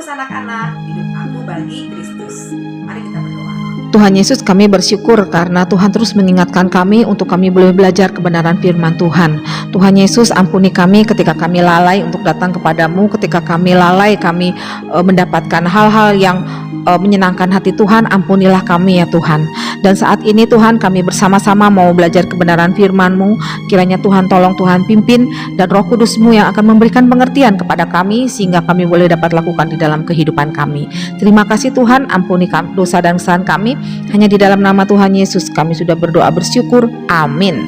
terus anak-anak, hidup aku bagi Kristus. Mari kita berdoa. Tuhan Yesus, kami bersyukur karena Tuhan terus mengingatkan kami untuk kami boleh belajar kebenaran firman Tuhan. Tuhan Yesus, ampuni kami ketika kami lalai untuk datang kepadamu, ketika kami lalai kami mendapatkan hal-hal yang menyenangkan hati Tuhan. Ampunilah kami ya Tuhan. Dan saat ini Tuhan, kami bersama-sama mau belajar kebenaran firman-Mu. Kiranya Tuhan tolong Tuhan pimpin, dan Roh Kudus-Mu yang akan memberikan pengertian kepada kami sehingga kami boleh dapat lakukan di dalam kehidupan kami. Terima kasih Tuhan, ampuni dosa dan kesalahan kami. Hanya di dalam nama Tuhan Yesus kami sudah berdoa bersyukur. Amin.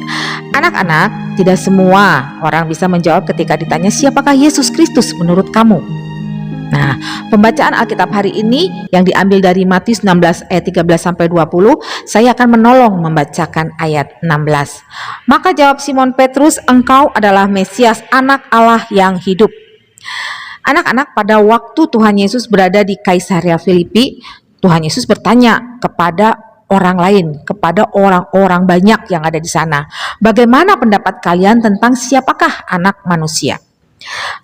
Anak-anak, tidak semua orang bisa menjawab ketika ditanya siapakah Yesus Kristus menurut kamu. Nah, pembacaan Alkitab hari ini yang diambil dari Matius 16 ayat 13-20, saya akan menolong membacakan ayat 16. Maka jawab Simon Petrus, engkau adalah Mesias, anak Allah yang hidup. Anak-anak, pada waktu Tuhan Yesus berada di Kaisarea Filipi, Tuhan Yesus bertanya kepada orang lain, kepada orang-orang banyak yang ada di sana, bagaimana pendapat kalian tentang siapakah anak manusia?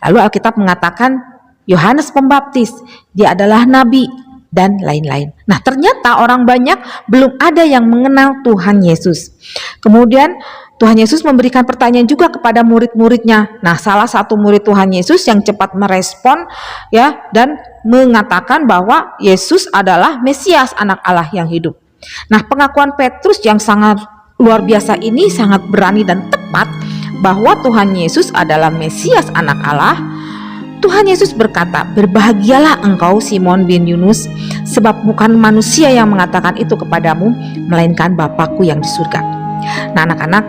Lalu Alkitab mengatakan Yohanes Pembaptis, dia adalah nabi, dan lain-lain. Nah, ternyata orang banyak belum ada yang mengenal Tuhan Yesus. Kemudian Tuhan Yesus memberikan pertanyaan juga kepada murid-muridnya. Nah, salah satu murid Tuhan Yesus yang cepat merespon ya dan mengatakan bahwa Yesus adalah Mesias, anak Allah yang hidup. Nah, pengakuan Petrus yang sangat luar biasa ini sangat berani dan tepat bahwa Tuhan Yesus adalah Mesias, anak Allah. Tuhan Yesus berkata, berbahagialah engkau Simon bin Yunus, sebab bukan manusia yang mengatakan itu kepadamu, melainkan Bapakku yang di surga. Nah, anak-anak,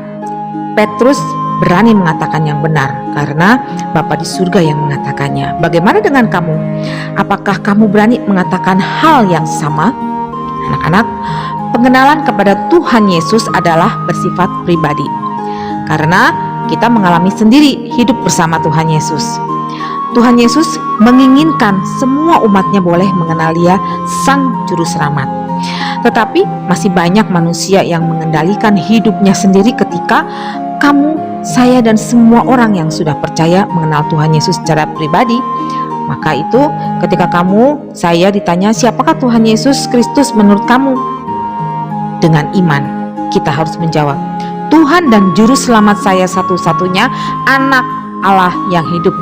Petrus berani mengatakan yang benar karena Bapa di surga yang mengatakannya. Bagaimana dengan kamu? Apakah kamu berani mengatakan hal yang sama? Anak-anak, pengenalan kepada Tuhan Yesus adalah bersifat pribadi, karena kita mengalami sendiri hidup bersama Tuhan Yesus. Tuhan Yesus menginginkan semua umatnya boleh mengenal Dia, Sang Juru Selamat. Tetapi masih banyak manusia yang mengendalikan hidupnya sendiri ketika kamu, saya, dan semua orang yang sudah percaya mengenal Tuhan Yesus secara pribadi. Maka itu ketika kamu, saya ditanya siapakah Tuhan Yesus Kristus menurut kamu? Dengan iman kita harus menjawab, Tuhan dan Juru Selamat saya satu-satunya, anak Allah yang hidup.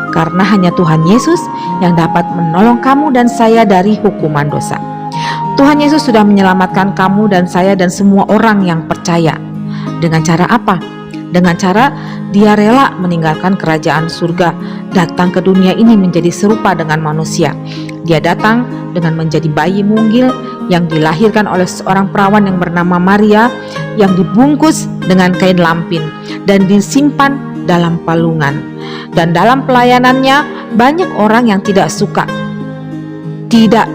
Karena hanya Tuhan Yesus yang dapat menolong kamu dan saya dari hukuman dosa. Tuhan Yesus sudah menyelamatkan kamu dan saya dan semua orang yang percaya. Dengan cara apa? Dengan cara Dia rela meninggalkan kerajaan surga, datang ke dunia ini menjadi serupa dengan manusia. Dia datang dengan menjadi bayi mungil yang dilahirkan oleh seorang perawan yang bernama Maria, yang dibungkus dengan kain lampin dan disimpan dalam palungan. Dan dalam pelayanannya banyak orang yang tidak suka, tidak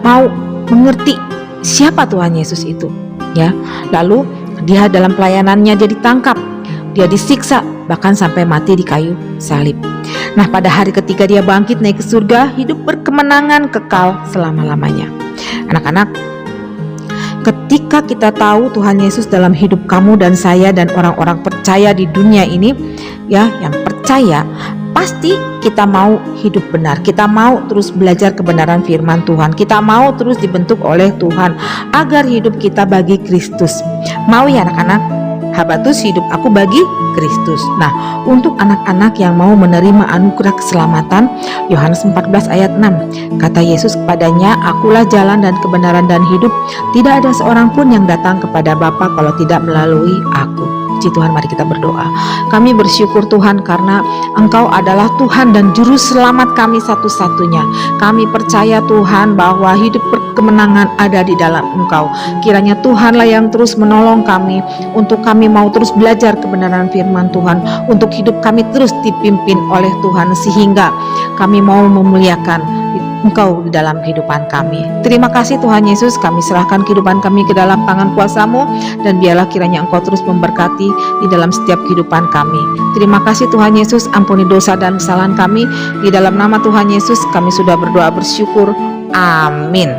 mau mengerti siapa Tuhan Yesus itu, ya. Lalu dia dalam pelayanannya dia ditangkap, dia disiksa, bahkan sampai mati di kayu salib. Nah, pada hari ketiga dia bangkit naik ke surga, hidup berkemenangan kekal selama-lamanya. Anak-anak, ketika kita tahu Tuhan Yesus dalam hidup kamu dan saya dan orang-orang percaya di dunia ini, ya, yang percaya, pasti kita mau hidup benar. Kita mau terus belajar kebenaran firman Tuhan. Kita mau terus dibentuk oleh Tuhan agar hidup kita bagi Kristus. Mau ya anak-anak? Habatus, hidup aku bagi Kristus. Nah, untuk anak-anak yang mau menerima anugerah keselamatan, Yohanes 14 ayat 6, kata Yesus kepadanya, akulah jalan dan kebenaran dan hidup. Tidak ada seorang pun yang datang kepada Bapa kalau tidak melalui aku. Puji Tuhan, mari kita berdoa. Kami bersyukur Tuhan karena Engkau adalah Tuhan dan Juru Selamat kami satu-satunya. Kami percaya Tuhan bahwa hidup kemenangan ada di dalam Engkau. Kiranya Tuhanlah yang terus menolong kami untuk kami mau terus belajar kebenaran firman Tuhan, untuk hidup kami terus dipimpin oleh Tuhan sehingga kami mau memuliakan Engkau di dalam kehidupan kami. Terima kasih Tuhan Yesus, kami serahkan kehidupan kami ke dalam tangan kuasa-Mu, dan biarlah kiranya Engkau terus memberkati di dalam setiap kehidupan kami. Terima kasih Tuhan Yesus, ampuni dosa dan kesalahan kami. Di dalam nama Tuhan Yesus kami sudah berdoa bersyukur. Amin.